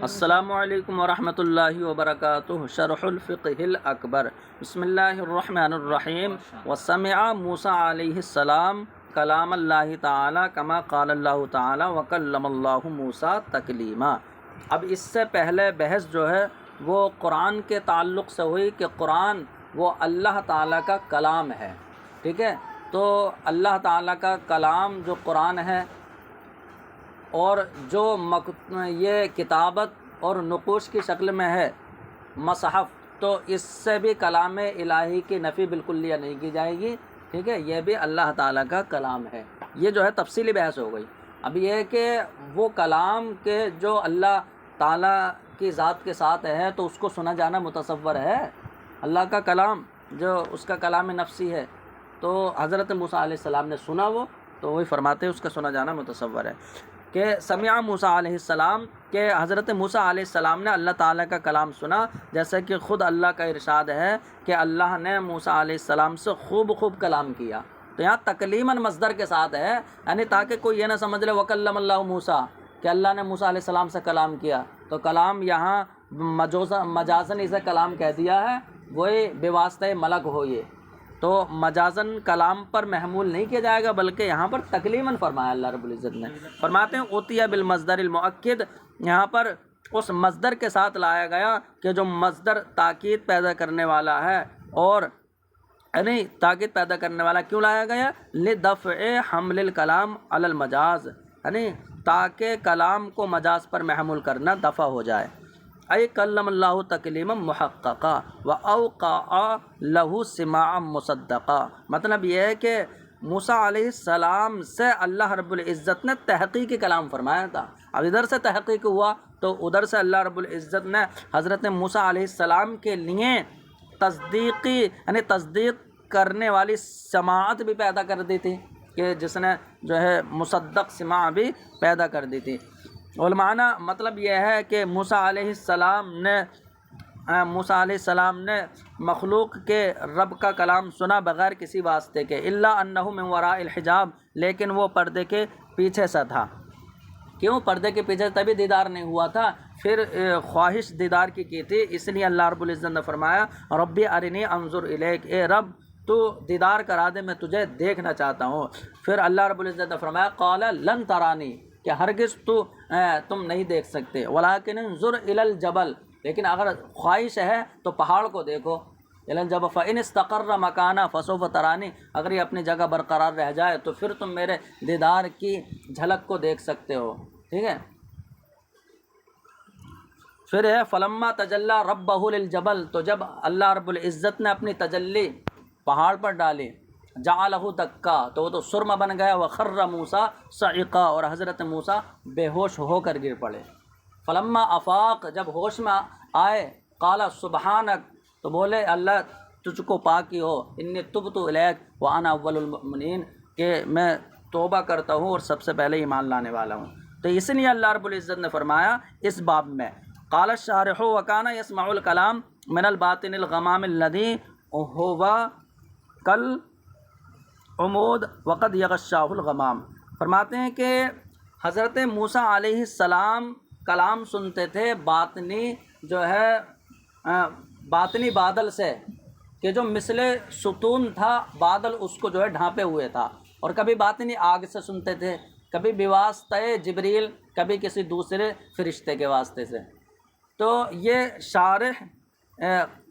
السلام علیکم ورحمۃ اللہ وبرکاتہ۔ شرح الفقہ الاکبر۔ بسم اللہ الرحمن الرحیم۔ وسمع موسیٰ علیہ السلام کلام اللہ تعالی کما قال اللہ تعالی وکلم اللہ موسیٰ تکلیما۔ اب اس سے پہلے بحث جو ہے وہ قرآن کے تعلق سے ہوئی کہ قرآن وہ اللہ تعالیٰ کا کلام ہے، ٹھیک ہے۔ تو اللہ تعالیٰ کا کلام جو قرآن ہے اور جو یہ کتابت اور نقوش کی شکل میں ہے مصحف، تو اس سے بھی کلام الہی کی نفی بالکلیہ نہیں کی جائے گی، ٹھیک ہے۔ یہ بھی اللہ تعالیٰ کا کلام ہے۔ یہ جو ہے تفصیلی بحث ہو گئی۔ اب یہ ہے کہ وہ کلام کے جو اللہ تعالیٰ کی ذات کے ساتھ ہے تو اس کو سنا جانا متصور ہے۔ اللہ کا کلام جو اس کا کلام نفسی ہے، تو حضرت موسیٰ علیہ السلام نے سنا، وہ تو وہی فرماتے ہیں اس کا سنا جانا متصور ہے کہ سمع موسیٰ علیہ السلام، کہ حضرت موسیٰ علیہ السلام نے اللہ تعالیٰ کا کلام سنا، جیسے کہ خود اللہ کا ارشاد ہے کہ اللہ نے موسیٰ علیہ السلام سے خوب کلام کیا۔ تو یہاں تکلیماً مصدر کے ساتھ ہے، یعنی تاکہ کوئی یہ نہ سمجھ لے وکلم اللہ موسیٰ کہ اللہ نے موسیٰ علیہ السلام سے کلام کیا، تو کلام یہاں مجازن اسے کلام کہہ دیا ہے، وہی بے واسطہ ملک ہو یہ، تو مجازن کلام پر محمول نہیں کیا جائے گا، بلکہ یہاں پر تکلیماً فرمایا اللہ رب العزت نے۔ فرماتے ہیں اوتیہ بالمصدر المؤکد، یہاں پر اس مصدر کے ساتھ لایا گیا کہ جو مصدر تاکید پیدا کرنے والا ہے، اور یعنی تاکید پیدا کرنے والا کیوں لایا گیا؟ لدفع حمل الکلام علی المجاز، یعنی تاکہ کلام کو مجاز پر محمول کرنا دفع ہو جائے۔ ای کلم اللہ تکلیما محققا و اوقع لہ سماعا مصدقا، مطلب یہ ہے کہ موسیٰ علیہ السلام سے اللہ رب العزت نے تحقیقی کلام فرمایا تھا۔ اب ادھر سے تحقیق ہوا تو ادھر سے اللہ رب العزت نے حضرت موسیٰ علیہ السلام کے لیے تصدیقی یعنی تصدیق کرنے والی سماعت بھی پیدا کر دی تھی، کہ جس نے جو ہے مصدق سماع بھی پیدا کر دی تھی۔ والمعنی مطلب یہ ہے کہ موسیٰ علیہ السلام نے مخلوق کے رب کا کلام سنا بغیر کسی واسطے کے، الا انہ من وراء الحجاب، لیکن وہ پردے کے پیچھے سے تھا۔ کیوں پردے کے پیچھے؟ تبھی دیدار نہیں ہوا تھا، پھر خواہش دیدار کی تھی، اس لیے اللہ رب العزت نے فرمایا ربی ارنی انظر الیک، اے رب تو دیدار کرا دے، میں تجھے دیکھنا چاہتا ہوں۔ پھر اللہ رب العزت نے فرمایا قال لن ترانی، کہ ہرگز تم نہیں دیکھ سکتے، ولیکن انظر الی الجبل، لیکن اگر خواہش ہے تو پہاڑ کو دیکھو، الجبل فإن استقر مکانہ فسوف ترانی، اگر یہ اپنی جگہ برقرار رہ جائے تو پھر تم میرے دیدار کی جھلک کو دیکھ سکتے ہو، ٹھیک ہے۔ پھر ہے فلما تجلی ربہ للجبل، تو جب اللہ رب العزت نے اپنی تجلی پہاڑ پر ڈالی، جعلہ دکا، تو وہ تو سرما بن گیا، وخر موسیٰ صعقا، اور حضرت موسیٰ بے ہوش ہو کر گر پڑے۔ فلما افاق، جب ہوش میں آئے، قال سبحانک، تو بولے اللہ تجھ کو پاکی ہو، انی تبت الیک وانا اول المؤمنین، کہ میں توبہ کرتا ہوں اور سب سے پہلے ایمان لانے والا ہوں۔ تو اس لیے اللہ رب العزت نے فرمایا اس باب میں قال الشارح وکان یسمع الکلام من الباطن الغمام الذی هو کل عمود وقد یغشاہ الغمام، فرماتے ہیں کہ حضرت موسیٰ علیہ السلام کلام سنتے تھے باطنی جو ہے باطنی بادل سے، کہ جو مثل ستون تھا بادل اس کو جو ہے ڈھانپے ہوئے تھا، اور کبھی باطنی آگ سے سنتے تھے، کبھی بواسطہ جبریل، کبھی کسی دوسرے فرشتے کے واسطے سے۔ تو یہ شارح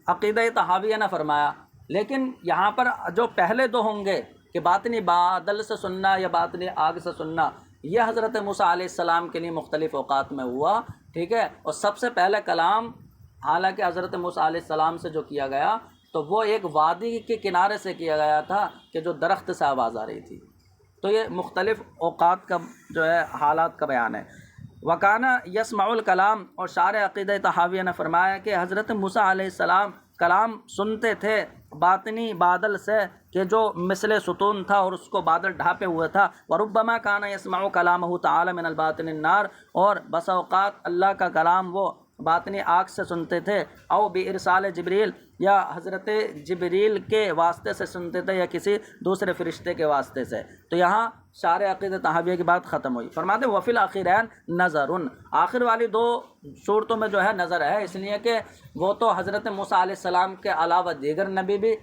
عقیدہ طحاویہ نے فرمایا، لیکن یہاں پر جو پہلے دو ہوں گے کہ باطنی بادل سے سننا یا باطنی آگ سے سننا، یہ حضرت موسیٰ علیہ السلام کے لیے مختلف اوقات میں ہوا، ٹھیک ہے۔ اور سب سے پہلے کلام حالانکہ حضرت موسیٰ علیہ السلام سے جو کیا گیا تو وہ ایک وادی کے کنارے سے کیا گیا تھا، کہ جو درخت سے آواز آ رہی تھی۔ تو یہ مختلف اوقات کا جو ہے حالات کا بیان ہے۔ وکانا یسمع الکلام، اور شارح عقیدہ طحاویہ نے فرمایا کہ حضرت موسیٰ علیہ السلام کلام سنتے تھے باطنی بادل سے، کہ جو مثل ستون تھا اور اس کو بادل ڈھانپے ہوئے تھا۔ وربما کان یسمع کلامہ تعالی من الباطن النار، اور بس اوقات اللہ کا کلام وہ باطنی آگ سے سنتے تھے، او بارسال جبریل، یا حضرت جبریل کے واسطے سے سنتے تھے، یا کسی دوسرے فرشتے کے واسطے سے۔ تو یہاں شارح عقیدہ طحاویہ کی بات ختم ہوئی۔ فرماتے ہیں وفی الاخرین نظر، آخر والی دو صورتوں میں جو ہے نظر ہے، اس لیے کہ وہ تو حضرت موسیٰ علیہ السلام کے علاوہ دیگر نبی بھی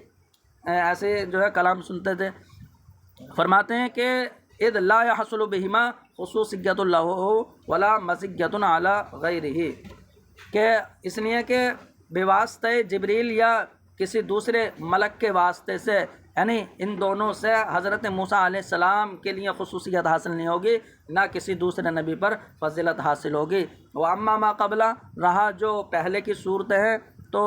ایسے جو ہے کلام سنتے تھے۔ فرماتے ہیں کہ اذ لا يحصل بہما خصوصیت اللہ ولا مزیت علی غیرہ، کہ اس لیے کہ بواسطہ جبریل یا کسی دوسرے ملک کے واسطے سے، یعنی ان دونوں سے حضرت موسیٰ علیہ السلام کے لیے خصوصیت حاصل نہیں ہوگی، نہ کسی دوسرے نبی پر فضیلت حاصل ہوگی۔ واما ما قبلہ، رہا جو پہلے کی صورتیں ہیں، تو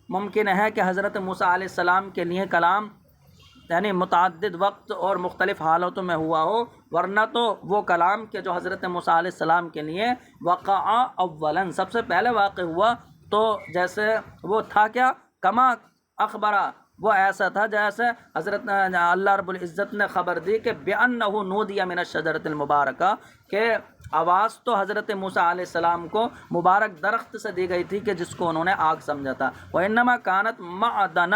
ممکن ہے کہ حضرت موسیٰ علیہ السلام کے لیے کلام یعنی متعدد وقت اور مختلف حالتوں میں ہوا ہو، ورنہ تو وہ کلام کہ جو حضرت موسیٰ علیہ السلام کے لیے وقع اولاً سب سے پہلے واقع ہوا، تو جیسے وہ تھا کیا، کما اخبرہ، وہ ایسا تھا جیسے حضرت اللہ رب العزت نے خبر دی کہ بِأَنَّهُ نُودِيَ مِنَ الشَّجَرَةِ الْمُبَارَكَةِ، کہ آواز تو حضرت موسیٰ علیہ السلام کو مبارک درخت سے دی گئی تھی کہ جس کو انہوں نے آگ سمجھا تھا۔ وَإِنَّمَا كَانَتْ مَعْدَنَ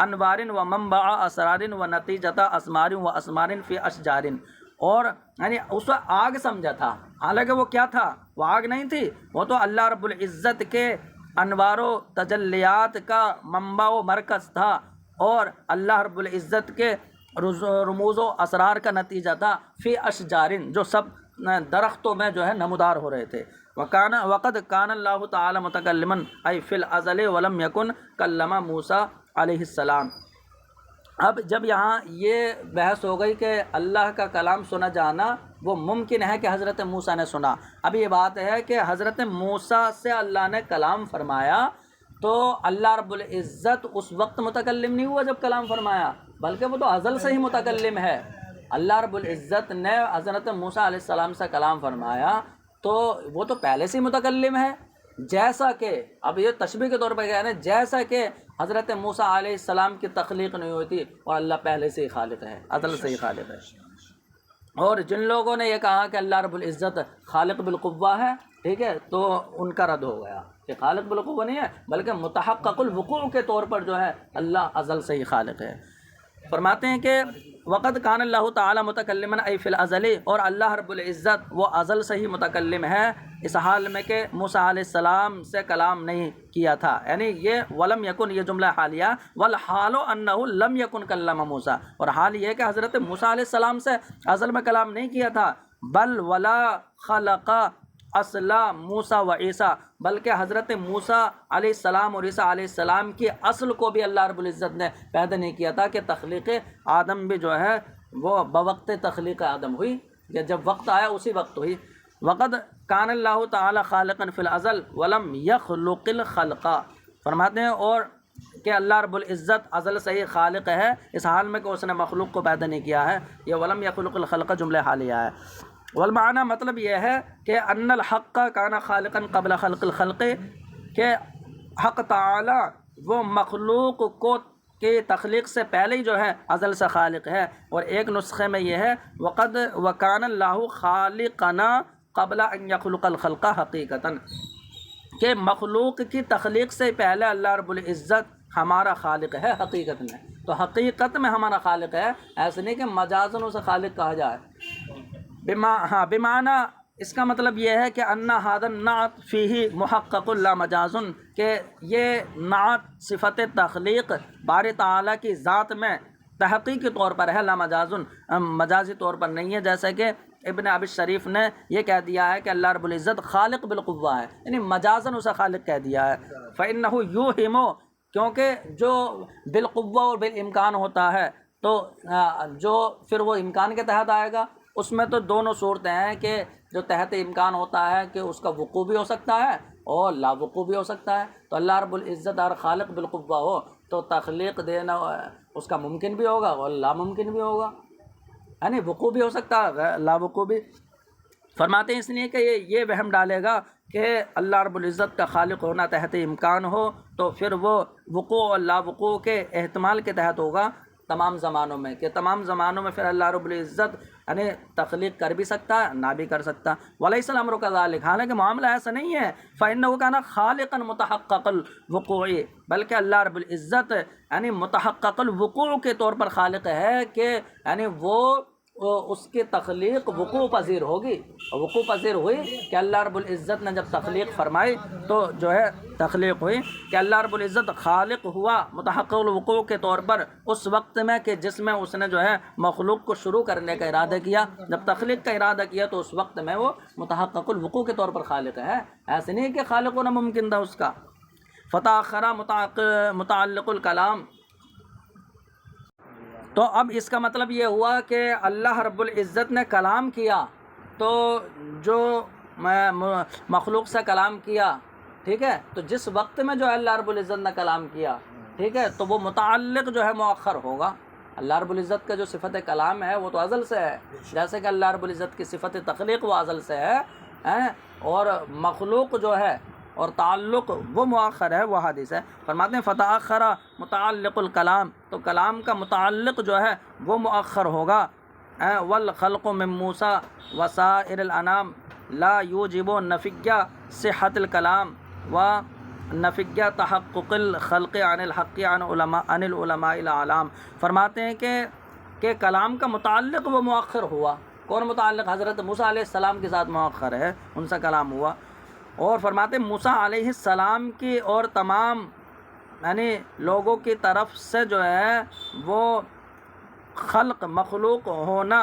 انوار و منبع اسرار و نتیجۃ اسمار و اسمار فی اشجار، اور یعنی اس کو آگ سمجھا تھا، حالانکہ وہ کیا تھا، وہ آگ نہیں تھی، وہ تو اللہ رب العزت کے انوار و تجلیات کا منبع و مرکز تھا، اور اللہ رب العزت کے رموز و اسرار کا نتیجہ تھا، فی اشجار، جو سب درختوں میں جو ہے نمودار ہو رہے تھے۔ وقد کان اللہ تعالی متکلما ای فی الازل ولم یکن کلم موسیٰ علیہ السلام۔ اب جب یہاں یہ بحث ہو گئی کہ اللہ کا کلام سنا جانا وہ ممکن ہے کہ حضرت موسیٰ نے سنا، اب یہ بات ہے کہ حضرت موسیٰ سے اللہ نے کلام فرمایا، تو اللہ رب العزت اس وقت متکلم نہیں ہوا جب کلام فرمایا، بلکہ وہ تو ازل سے ہی متکلم ہے۔ اللہ رب العزت نے حضرت موسیٰ علیہ السلام سے کلام فرمایا تو وہ تو پہلے سے ہی متکلم ہے، جیسا کہ اب یہ تشبیہ کے طور پر کہہ رہے ہیں، جیسا کہ حضرت موسیٰ علیہ السلام کی تخلیق نہیں ہوئی تھی اور اللہ پہلے سے ہی خالق ہے، ازل سے ہی خالق ہے۔ اور جن لوگوں نے یہ کہا کہ اللہ رب العزت خالق بالقوہ ہے، ٹھیک ہے، تو ان کا رد ہو گیا کہ خالق بالقوہ نہیں ہے، بلکہ متحقق الوقوع کے طور پر جو ہے اللہ ازل سے ہی خالق ہے۔ فرماتے ہیں کہ وقد کان اللہ تعالی متکلما ای فی الازل، اور اللہ رب العزت وہ ازل سے ہی متکلم ہے، اس حال میں کہ موسیٰ علیہ السلام سے کلام نہیں کیا تھا، یعنی یہ ولم یکن، یہ جملہ حالیہ، والحال انہ لم یکن کلم موسیٰ، اور حال یہ کہ حضرت موسیٰ علیہ السلام سے ازل میں کلام نہیں کیا تھا، بل ولا خلق اصلا موسیٰ و عیسیٰ، بلکہ حضرت موسیٰ علیہ السلام اور عیسیٰ علیہ السلام کی اصل کو بھی اللہ رب العزت نے پیدا نہیں کیا تھا، کہ تخلیق آدم بھی جو ہے وہ بوقت تخلیق آدم ہوئی، یا جب وقت آیا اسی وقت ہوئی۔ وقد کان اللہ تعالی خالقا فی الازل ولم یخلق الخلق، فرماتے ہیں اور کہ اللہ رب العزت ازل سے ہی خالق ہے، اس حال میں کہ اس نے مخلوق کو پیدا نہیں کیا ہے، یہ ولم یخلق الخلق جملہ حالیہ ہے۔ والمعنی مطلب یہ ہے کہ ان الحق کان خالقا قبل خلق الخلق، کہ حق تعالی وہ مخلوق کو کی تخلیق سے پہلے ہی جو ہے ازل سے خالق ہے، اور ایک نسخے میں یہ ہے وقد وکان اللہ خالقنا قبل ان یخلق الخلق حقیقتا، کہ مخلوق کی تخلیق سے پہلے اللہ رب العزت ہمارا خالق ہے حقیقت میں، تو حقیقت میں ہمارا خالق ہے، ایسے نہیں کہ مجازن اسے خالق کہا جائے۔ بمعنی اس کا مطلب یہ ہے کہ ان ھذا النعت فیہ محقق لا مجازن، کہ یہ نعت صفت تخلیق باری تعالیٰ کی ذات میں تحقیقی طور پر ہے، لا مجازن مجازی طور پر نہیں ہے، جیسے کہ ابن ابی شریف نے یہ کہہ دیا ہے کہ اللہ رب العزت خالق بالقوہ ہے، یعنی مجازن اسے خالق کہہ دیا ہے۔ فإنہ یوہم، کیونکہ جو بالقوہ اور بالامکان ہوتا ہے تو جو پھر وہ امکان کے تحت آئے گا، اس میں تو دونوں صورتیں ہیں کہ جو تحت امکان ہوتا ہے کہ اس کا وقوع بھی ہو سکتا ہے اور لا وقوع بھی ہو سکتا ہے، تو اللہ رب العزت اور خالق بالقوہ ہو تو تخلیق دینا اس کا ممکن بھی ہوگا اور لا ممکن بھی ہوگا، یعنی وقوع بھی ہو سکتا ہے لا وقوع بھی۔ فرماتے ہیں اس لیے کہ یہ وہم ڈالے گا کہ اللہ رب العزت کا خالق ہونا تحت امکان ہو تو پھر وہ وقوع اور لا وقوع کے احتمال کے تحت ہوگا تمام زمانوں میں، کہ تمام زمانوں میں پھر اللہ رب العزت یعنی تخلیق کر بھی سکتا ہے نہ بھی کر سکتا۔ ولیس الامر کذالک، حالانکہ معاملہ ایسا نہیں ہے، فإنہ کان خالقا متحقق الوقوع، بلکہ اللہ رب العزت یعنی متحقق الوقوع کے طور پر خالق ہے، کہ یعنی وہ اس کی تخلیق وقوع پذیر ہوگی، اور وقوع پذیر ہوئی کہ اللہ رب العزت نے جب تخلیق فرمائی تو جو ہے تخلیق ہوئی کہ اللہ رب العزت خالق ہوا متحقق الوقوع کے طور پر اس وقت میں کہ جس میں اس نے جو ہے مخلوق کو شروع کرنے کا ارادہ کیا. جب تخلیق کا ارادہ کیا تو اس وقت میں وہ متحقق الوقوع کے طور پر خالق ہے، ایسے نہیں کہ خالق ہونا ممکن تھا اس کا. فتأخر متعلق الکلام. تو اب اس کا مطلب یہ ہوا کہ اللہ رب العزت نے کلام کیا تو جو مخلوق سے کلام کیا، ٹھیک ہے، تو جس وقت میں جو اللہ رب العزت نے کلام کیا، ٹھیک ہے، تو وہ متعلق جو ہے مؤخر ہوگا. اللہ رب العزت کا جو صفت کلام ہے وہ تو ازل سے ہے، جیسے کہ اللہ رب العزت کی صفت تخلیق وہ ازل سے ہے، اور مخلوق جو ہے اور تعلق وہ مؤخر ہے، وہ حادث ہے. فرماتے ہیں فتأخر متعلق الکلام، تو کلام کا متعلق جو ہے وہ مؤخر ہوگا. والخلق من موسیٰ وسائر الانام لا یوجب نفی صحت الکلام و نفی تحقق الخلق عن الحق عن العلماء الاعلام. فرماتے ہیں کہ کلام کا متعلق وہ مؤخر ہوا. کون متعلق؟ حضرت موسیٰ علیہ السلام کے ساتھ مؤخر ہے، ان سے کلام ہوا. اور فرماتے ہیں موسیٰ علیہ السلام کی اور تمام یعنی لوگوں کی طرف سے جو ہے وہ خلق مخلوق ہونا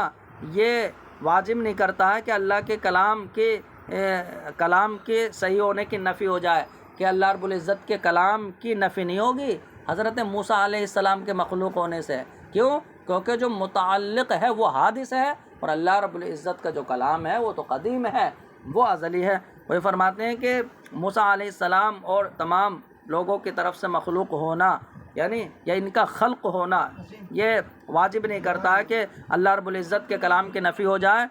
یہ واجب نہیں کرتا ہے کہ اللہ کے کلام کے صحیح ہونے کی نفی ہو جائے، کہ اللہ رب العزت کے کلام کی نفی نہیں ہوگی حضرت موسیٰ علیہ السلام کے مخلوق ہونے سے. کیوں؟ کیونکہ جو متعلق ہے وہ حادث ہے، اور اللہ رب العزت کا جو کلام ہے وہ تو قدیم ہے، وہ ازلی ہے. وہی فرماتے ہیں کہ موسیٰ علیہ السلام اور تمام لوگوں کی طرف سے مخلوق ہونا یعنی یا ان کا خلق ہونا یہ واجب نہیں کرتا ہے کہ اللہ رب العزت کے کلام کی نفی ہو جائے.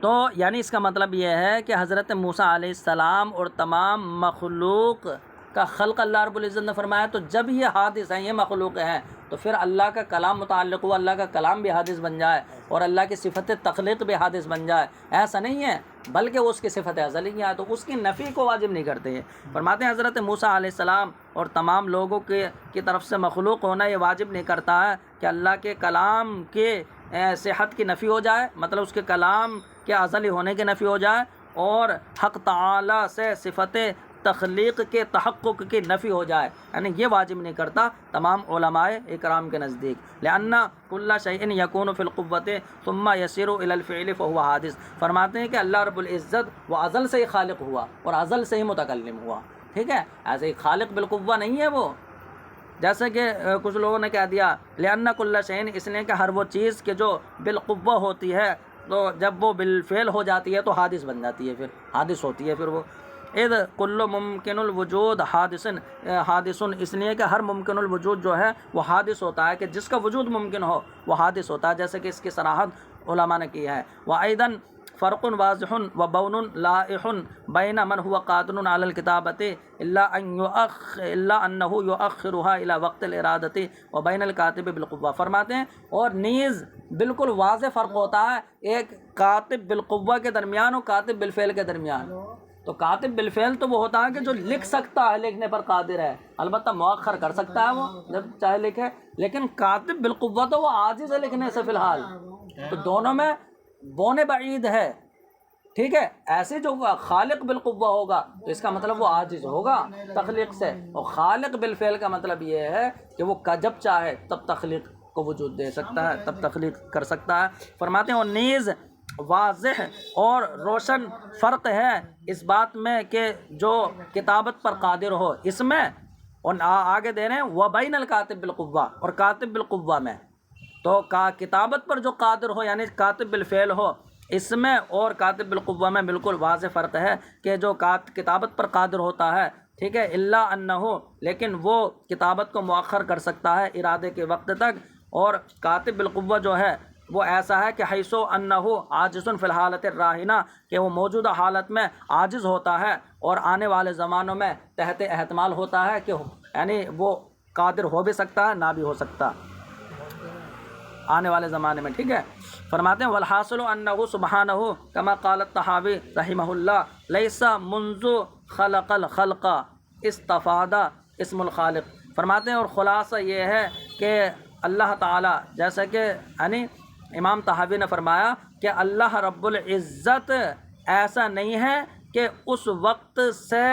تو یعنی اس کا مطلب یہ ہے کہ حضرت موسیٰ علیہ السلام اور تمام مخلوق کا خلق اللہ رب العزت نے فرمایا، تو جب یہ حادث ہیں، یہ مخلوق ہیں، تو پھر اللہ کا کلام متعلق ہوا، اللہ کا کلام بھی حادث بن جائے اور اللہ کی صفت تخلیق بھی حادث بن جائے. ایسا نہیں ہے، بلکہ اس کی صفت ازلی ہے، تو اس کی نفی کو واجب نہیں کرتے ہیں. فرماتے ہیں حضرت موسیٰ علیہ السلام اور تمام لوگوں کی طرف سے مخلوق ہونا یہ واجب نہیں کرتا ہے کہ اللہ کے کلام کے صحت کی نفی ہو جائے، مطلب اس کے کلام کے ازلی ہونے کی نفی ہو جائے، اور حق تعالی سے صفت تخلیق کے تحقق کی نفی ہو جائے، یعنی یہ واجب نہیں کرتا تمام علماء اکرام کے نزدیک. لأن كل شيء يكون في القوة ثم يسير إلى الفعل فهو حادث. فرماتے ہیں کہ اللہ رب العزت وہ ازل سے ہی خالق ہوا اور ازل سے ہی متکلم ہوا، ٹھیک ہے، ایسے ہی خالق بالقوہ نہیں ہے وہ، جیسے کہ کچھ لوگوں نے کہہ دیا لأن كل شيء، اس لیے کہ ہر وہ چیز کہ جو بالقوہ ہوتی ہے تو جب وہ بالفعل ہو جاتی ہے تو حادث بن جاتی ہے، پھر حادث ہوتی ہے. پھر وہ اذ کل ممکن الوجود حادث، اس لیے کہ ہر ممکن الوجود جو ہے وہ حادث ہوتا ہے، کہ جس کا وجود ممکن ہو وہ حادث ہوتا ہے، جیسے کہ اس کی صراحت علماء نے کی ہے. وأيضا فرق واضح وبون لائح بین من هو قادر علی الکتابة الا انه یؤخرها الى وقت الارادة وبین الکاتب بالقوة. فرماتے ہیں اور نیز بالکل واضح فرق ہوتا ہے ایک کاتب بالقوہ کے درمیان اور کاتب بالفعل کے درمیان. تو کاتب بالفعل تو وہ ہوتا ہے کہ جو لکھ سکتا ہے، لکھنے پر قادر ہے، البتہ مؤخر کر سکتا ہے وہ جب چاہے لکھے، لیکن کاتب بالقوہ تو وہ عاجز ہے لکھنے سے فی الحال. تو دونوں میں بون بعید ہے، ٹھیک ہے. ایسے جو خالق بالقوہ ہوگا تو اس کا مطلب وہ عاجز ہوگا تخلیق سے، اور خالق بالفعل کا مطلب یہ ہے کہ وہ جب چاہے تب تخلیق کو وجود دے سکتا ہے، تب تخلیق کر سکتا ہے. فرماتے ہیں اور نیز واضح اور روشن فرق ہے اس بات میں کہ جو کتابت پر قادر ہو، اس میں، اور آگے دے رہے ہیں وبین الکاتب بالقوہ، اور کاتب بالقوہ میں. تو کتابت پر جو قادر ہو یعنی کاتب بالفعل ہو، اس میں اور کاتب بالقوہ میں بالکل واضح فرق ہے کہ جو کتابت پر قادر ہوتا ہے، ٹھیک ہے، الا انہ، لیکن وہ کتابت کو مؤخر کر سکتا ہے ارادے کے وقت تک. اور کاتب بالقوہ جو ہے وہ ایسا ہے کہ حیث انہ عاجز فی الحالت الراہنہ، کہ وہ موجودہ حالت میں عاجز ہوتا ہے اور آنے والے زمانوں میں تحت احتمال ہوتا ہے کہ یعنی وہ قادر ہو بھی سکتا ہے نہ بھی ہو سکتا آنے والے زمانے میں، ٹھیک ہے. فرماتے ہیں والحاصل انہ سبحانہ کما قال الطحاوی رحمہ اللہ لیس منذ خلق الخلق استفاد اسم الخالق. فرماتے ہیں اور خلاصہ یہ ہے کہ اللہ تعالیٰ، جیسا کہ یعنی امام طحاوی نے فرمایا کہ اللہ رب العزت ایسا نہیں ہے کہ اس وقت سے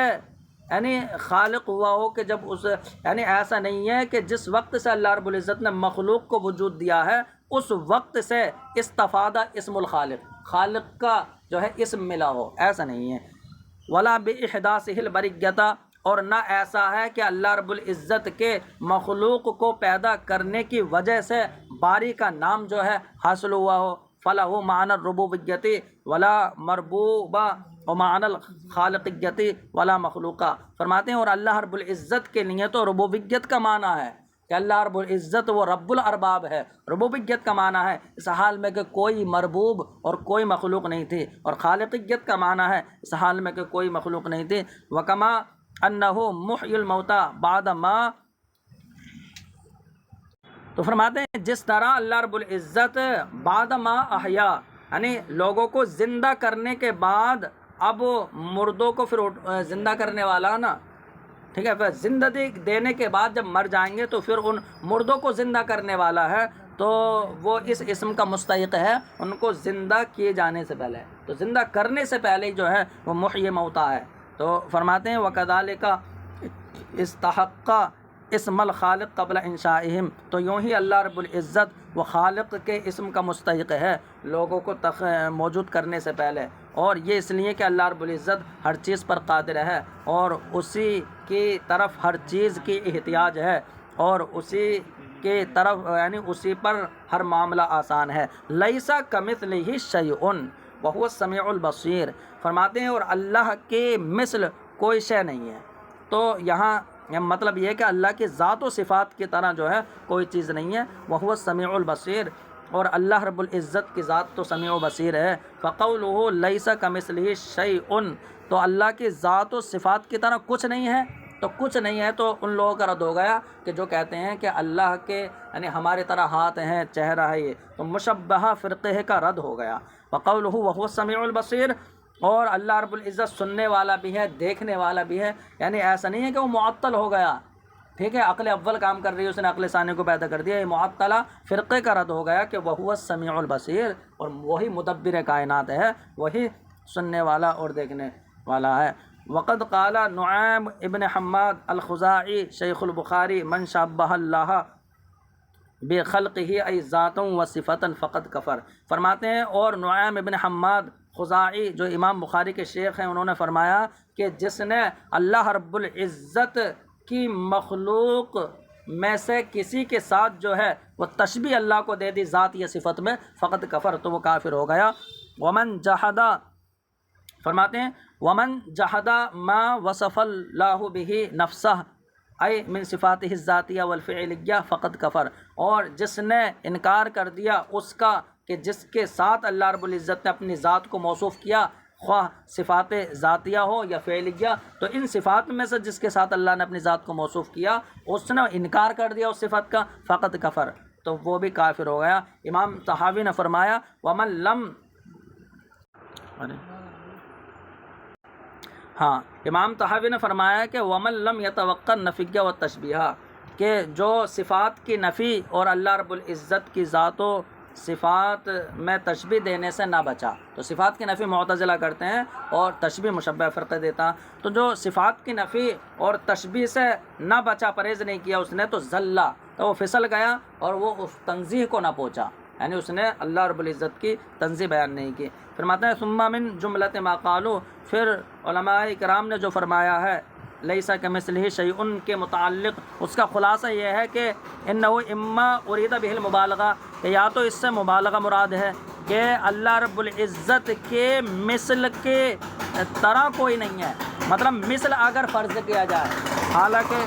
یعنی خالق ہوا ہو کہ جب اس یعنی ایسا نہیں ہے کہ جس وقت سے اللہ رب العزت نے مخلوق کو وجود دیا ہے اس وقت سے استفادہ اسم الخالق، خالق کا جو ہے اسم ملا ہو، ایسا نہیں ہے۔ ولا باحداثہ البریۃ، اور نہ ایسا ہے کہ اللہ رب العزت کے مخلوق کو پیدا کرنے کی وجہ سے باری کا نام جو ہے حاصل ہوا ہو۔ فلہ معنی الربوبیت ولا مربوبہ ومعنی الخالقیت ولا مخلوقہ، فرماتے ہیں اور اللہ رب العزت کے لیے تو ربوبیت کا معنی ہے کہ اللہ رب العزت وہ رب الارباب ہے، ربوبیت کا معنی ہے اس حال میں کہ کوئی مربوب اور کوئی مخلوق نہیں تھی، اور خالقیت کا معنی ہے اس حال میں کہ کوئی مخلوق نہیں تھی۔ وکما انہ محیی الموتى بعد ما، تو فرماتے ہیں جس طرح اللہ رب العزت بعد ما احیا یعنی لوگوں کو زندہ کرنے کے بعد اب مردوں کو پھر زندہ کرنے والا نا، ٹھیک ہے، پھر زندگی دینے کے بعد جب مر جائیں گے تو پھر ان مردوں کو زندہ کرنے والا ہے، تو وہ اس اسم کا مستحق ہے ان کو زندہ کیے جانے سے پہلے، تو زندہ کرنے سے پہلے جو ہے وہ محیی موتا ہے۔ تو فرماتے ہیں وَكَذَلِكَ اسْتَحَقَّ اسم الخالق قبل انشائہم، تو یوں ہی اللہ رب العزت وہ خالق کے اسم کا مستحق ہے لوگوں کو موجود کرنے سے پہلے، اور یہ اس لیے کہ اللہ رب العزت ہر چیز پر قادر ہے اور اسی کی طرف ہر چیز کی احتیاج ہے، اور اسی کے طرف یعنی اسی پر ہر معاملہ آسان ہے۔ لیس کمثلہ شیء وہو السمیع البصیر، فرماتے ہیں اور اللہ کے مثل کوئی شے نہیں ہے، تو یہاں مطلب یہ ہے کہ اللہ کی ذات و صفات کی طرح جو ہے کوئی چیز نہیں ہے، وہو السمیع البصیر، اور اللہ رب العزت کی ذات تو سمیع و بصیر ہے۔ فقولہ لیس کمثلہ شیء، تو اللہ کی ذات و صفات کی طرح کچھ نہیں ہے، تو کچھ نہیں ہے تو ان لوگوں کا رد ہو گیا کہ جو کہتے ہیں کہ اللہ کے یعنی ہمارے طرح ہاتھ ہیں، چہرہ ہے، یہ تو مشبہہ فرقے کا رد ہو گیا۔ وقولہ وہو السمیع البصیر، اور اللہ رب العزت سننے والا بھی ہے، دیکھنے والا بھی ہے، یعنی ایسا نہیں ہے کہ وہ معطل ہو گیا، ٹھیک ہے، عقل اول کام کر رہی ہے، اس نے عقل ثانی کو پیدا کر دیا، یہ معطلہ فرقے کا رد ہو گیا کہ وہو السمیع البصیر، اور وہی مدبر کائنات ہے، وہی سننے والا اور دیکھنے والا ہے۔ وقد قال نعیم ابن حماد الخزاعی شیخ البخاری من شابہ اللہ بخلقہ ای ذاتً و صفۃً فقد کفر، فرماتے ہیں اور نعیم ابن حماد خزاعی جو امام بخاری کے شیخ ہیں انہوں نے فرمایا کہ جس نے اللہ رب العزت کی مخلوق میں سے کسی کے ساتھ جو ہے وہ تشبیہ اللہ کو دے دی ذات یا صفت میں، فقد کفر، تو وہ کافر ہو گیا۔ ومن جحد، فرماتے ہیں ومن جحد ما وصف اللہ بہ نفسہ ای من صفاتہ الذاتیہ والفعلیہ فقد کفر، اور جس نے انکار کر دیا اس کا کہ جس کے ساتھ اللہ رب العزت نے اپنی ذات کو موصوف کیا، خواہ صفات ذاتیہ ہو یا فعلیہ، تو ان صفات میں سے جس کے ساتھ اللہ نے اپنی ذات کو موصوف کیا اس نے انکار کر دیا اس صفت کا، فقط کفر، تو وہ بھی کافر ہو گیا۔ امام طحاوی نے فرمایا ومن لم، ہاں امام طحاوی نے فرمایا کہ ومن لم یتوقع النفی والتشبیہ، کہ جو صفات کی نفی اور اللہ رب العزت کی ذات و صفات میں تشبیہ دینے سے نہ بچا، تو صفات کی نفی معتزلہ کرتے ہیں اور تشبیہ مشبہ فرقے دیتا، تو جو صفات کی نفی اور تشبیہ سے نہ بچا، پرہیز نہیں کیا اس نے، تو زلہ، تو وہ پھسل گیا اور وہ اس تنزیہ کو نہ پہنچا، یعنی اس نے اللہ رب العزت کی تنزیہ بیان نہیں کی۔ فرماتے ہیں ثم من جملۃ ما قالوا، پھر علماء کرام نے جو فرمایا ہے لیس کمثلہ شیء کے متعلق، اس کا خلاصہ یہ ہے کہ انہ اما ارید بہ المبالغہ، کہ یا تو اس سے مبالغہ مراد ہے کہ اللہ رب العزت کے مثل کے طرح کوئی نہیں ہے، مطلب مثل اگر فرض کیا جائے، حالانکہ